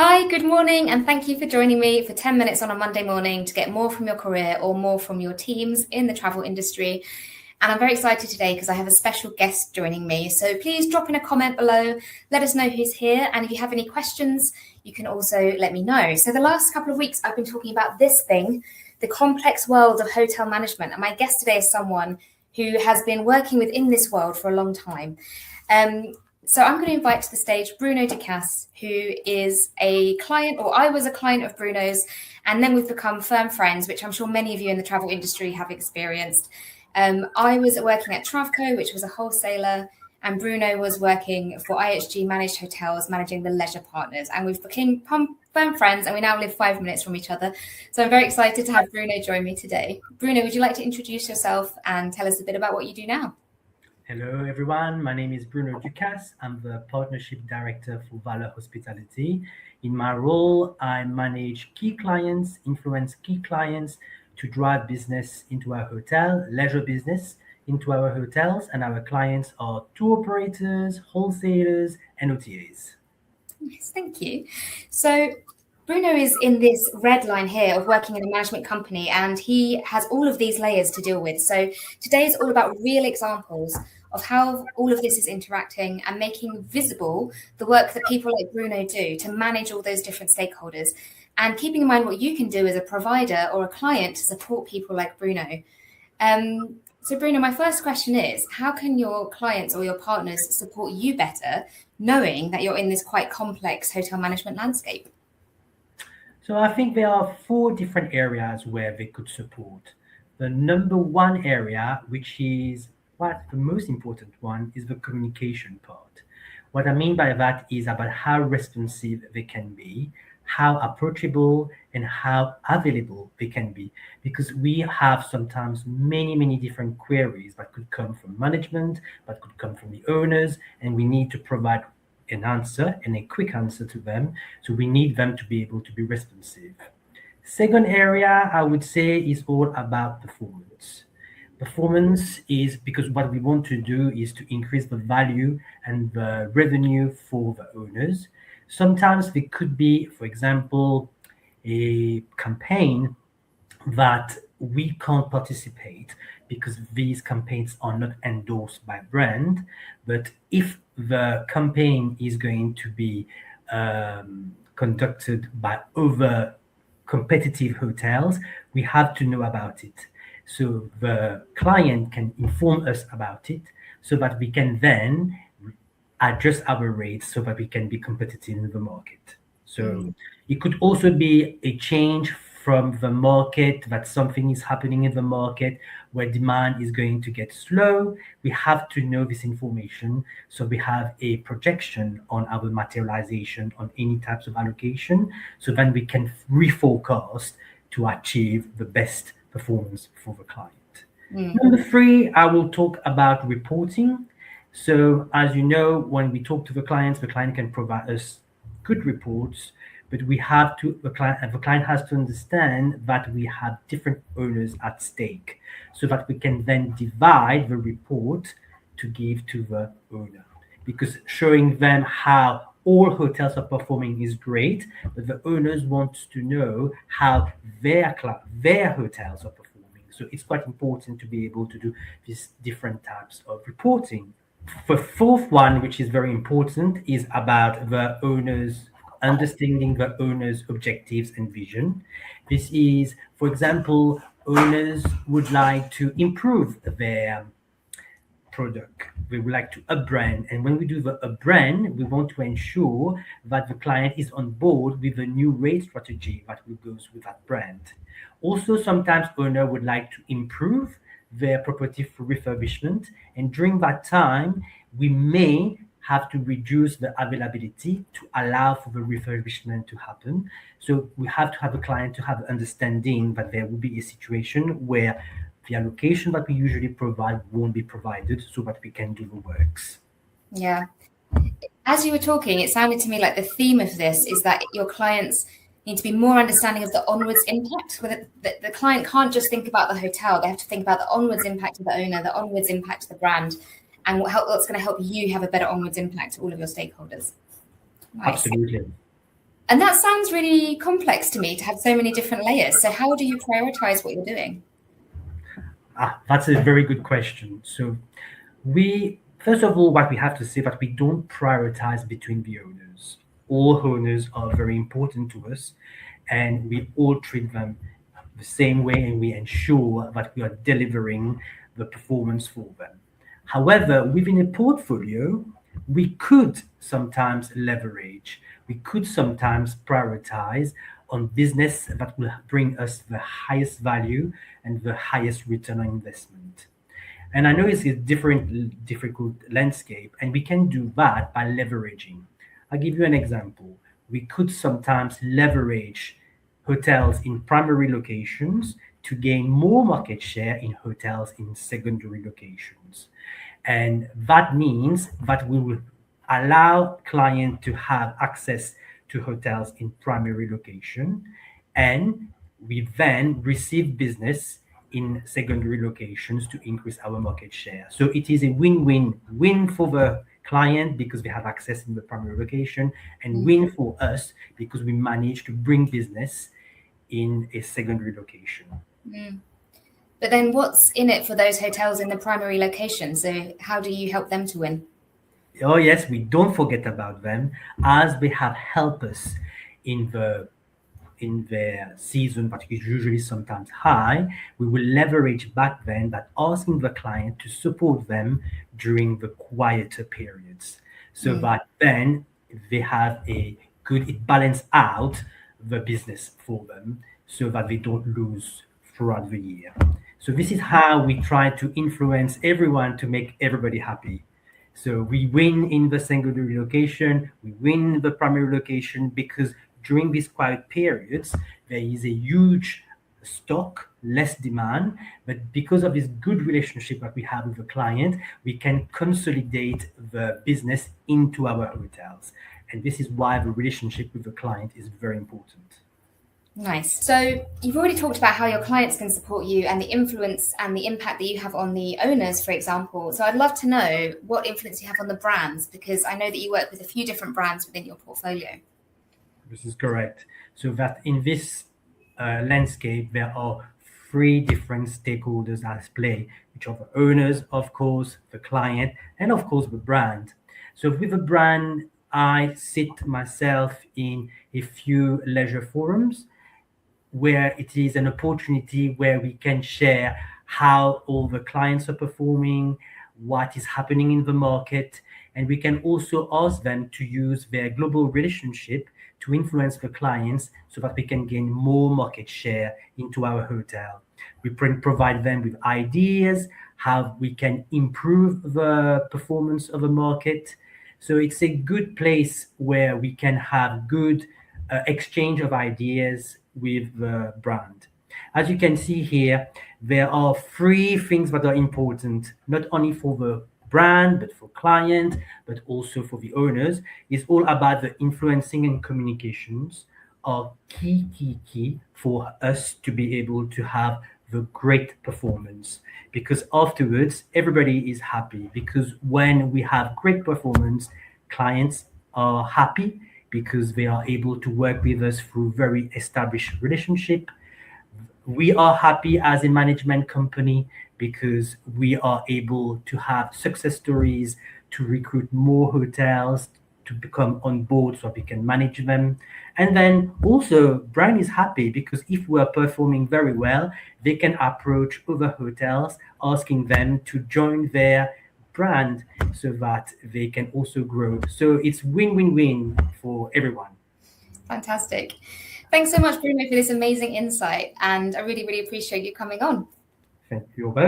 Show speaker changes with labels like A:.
A: Hi, good morning, and thank you for joining me for 10 minutes on a Monday morning to get more from your career or more from your teams in the travel industry. And I'm very excited today because I have a special guest joining me. So please drop in a comment below, let us know who's here. And if you have any questions, you can also let me know. So the last couple of weeks, I've been talking about this thing, the complex world of hotel management. And my guest today is someone who has been working within this world for a long time. So I'm going to invite to the stage Bruno Ducasse, who is a client, or I was a client of Bruno's, and then we've become firm friends, which I'm sure many of you in the travel industry have experienced. I was working at Travco, which was a wholesaler, and Bruno was working for IHG Managed Hotels, managing the leisure partners. And we've become firm friends, and we now live 5 minutes from each other. So I'm very excited to have Bruno join me today. Bruno, would you like to introduce yourself and tell us a bit about what you do now?
B: Hello, everyone. My name is Bruno Ducasse. I'm the Partnership Director for Valor Hospitality. In my role, I manage key clients, influence key clients to drive business into our hotel, leisure business into our hotels, and our clients are tour operators, wholesalers, and OTAs.
A: Yes, thank you. So Bruno is in this red line here of working in a management company, and he has all of these layers to deal with. So today is all about real examples of how all of this is interacting and making visible the work that people like Bruno do to manage all those different stakeholders, and keeping in mind what you can do as a provider or a client to support people like Bruno. So Bruno, my first question is, how can your clients or your partners support you better, knowing that you're in this quite complex hotel management landscape?
B: So I think there are four different areas where they could support. The number one area, which is what the most important one, is the communication part. What I mean by that is about how responsive they can be, how approachable and how available they can be. Because we have sometimes many different queries that could come from management, that could come from the owners, and we need to provide an answer and a quick answer to them. So we need them to be able to be responsive. Second area, I would say, is all about performance. Performance is because what we want to do is to increase the value and the revenue for the owners. Sometimes there could be, for example, a campaign that we can't participate because these campaigns are not endorsed by brand. But if the campaign is going to be conducted by other competitive hotels, we have to know about it. So the client can inform us about it so that we can then adjust our rates so that we can be competitive in the market. So it could also be a change from the market, that something is happening in the market where demand is going to get slow. We have to know this information so we have a projection on our materialization on any types of allocation, so then we can reforecast to achieve the best performance for the client. Number three, I will talk about reporting. So, as you know, when we talk to the client can provide us good reports, but we have to the client has to understand that we have different owners at stake, so that we can then divide the report to give to the owner. Because showing them how all hotels are performing is great, but the owners want to know how their hotels are performing. So it's quite important to be able to do these different types of reporting. The fourth one, which is very important, is about the owners understanding the owner's objectives and vision. This is, for example, owners would like to improve their product. We would like to up-brand. And when we do the up-brand, we want to ensure that the client is on board with the new rate strategy that goes with that brand. Also, sometimes owner would like to improve their property for refurbishment. And during that time, we may have to reduce the availability to allow for the refurbishment to happen. So we have to have a client to have understanding that there will be a situation where the allocation that we usually provide won't be provided so that we can do the works.
A: Yeah. As you were talking, it sounded to me like the theme of this is that your clients need to be more understanding of the onwards impact. Where the client can't just think about the hotel; they have to think about the onwards impact of the owner, the onwards impact of the brand, and what's going to help you have a better onwards impact to all of your stakeholders. Nice.
B: Absolutely.
A: And that sounds really complex to me, to have so many different layers. So how do you prioritize what you're doing?
B: That's a very good question. So we, first of all, what we have to say that we don't prioritize between the owners. All owners are very important to us, and we all treat them the same way, and we ensure that we are delivering the performance for them. However, within a portfolio, we could sometimes leverage, we could sometimes prioritize on business that will bring us the highest value and the highest return on investment. And I know it's a difficult landscape, and we can do that by leveraging. I'll give you an example. We could sometimes leverage hotels in primary locations to gain more market share in hotels in secondary locations. And that means that we will allow clients to have access to hotels in primary location, and we then receive business in secondary locations to increase our market share. So it is a win-win-win for the client because they have access in the primary location, and win for us because we manage to bring business in a secondary location.
A: But then what's in it for those hotels in the primary location? So how do you help them to win?
B: Oh yes, we don't forget about them, as they have helped us in their season, that is usually sometimes high. We will leverage back then that asking the client to support them during the quieter periods, so that then they have a good, it balance out the business for them, so that they don't lose throughout the year. So this is how we try to influence everyone to make everybody happy. So we win in the secondary location, we win in the primary location, because during these quiet periods, there is a huge stock, less demand, but because of this good relationship that we have with the client, we can consolidate the business into our hotels. And this is why the relationship with the client is very important.
A: Nice. So you've already talked about how your clients can support you and the influence and the impact that you have on the owners, for example. So I'd love to know what influence you have on the brands, because I know that you work with a few different brands within your portfolio.
B: This is correct. So that in this landscape, there are three different stakeholders at play, which are the owners, of course, the client, and of course the brand. So with the brand, I sit myself in a few leisure forums where it is an opportunity where we can share how all the clients are performing, what is happening in the market, and we can also ask them to use their global relationship to influence the clients so that we can gain more market share into our hotel. We provide them with ideas how we can improve the performance of the market. So it's a good place where we can have good exchange of ideas with the brand. As you can see here, there are three things that are important, not only for the brand, but for client, but also for the owners. It's all about the influencing and communications are key for us to be able to have the great performance, because afterwards everybody is happy, because when we have great performance, clients are happy because they are able to work with us through very established relationship. We are happy as a management company because we are able to have success stories, to recruit more hotels to become on board so we can manage them. And then also brand is happy because if we are performing very well, they can approach other hotels asking them to join their brand so that they can also grow. So it's win-win-win for everyone.
A: Fantastic. Thanks so much, Bruno, for this amazing insight. And I really, really appreciate you coming on.
B: Thank you. You're welcome.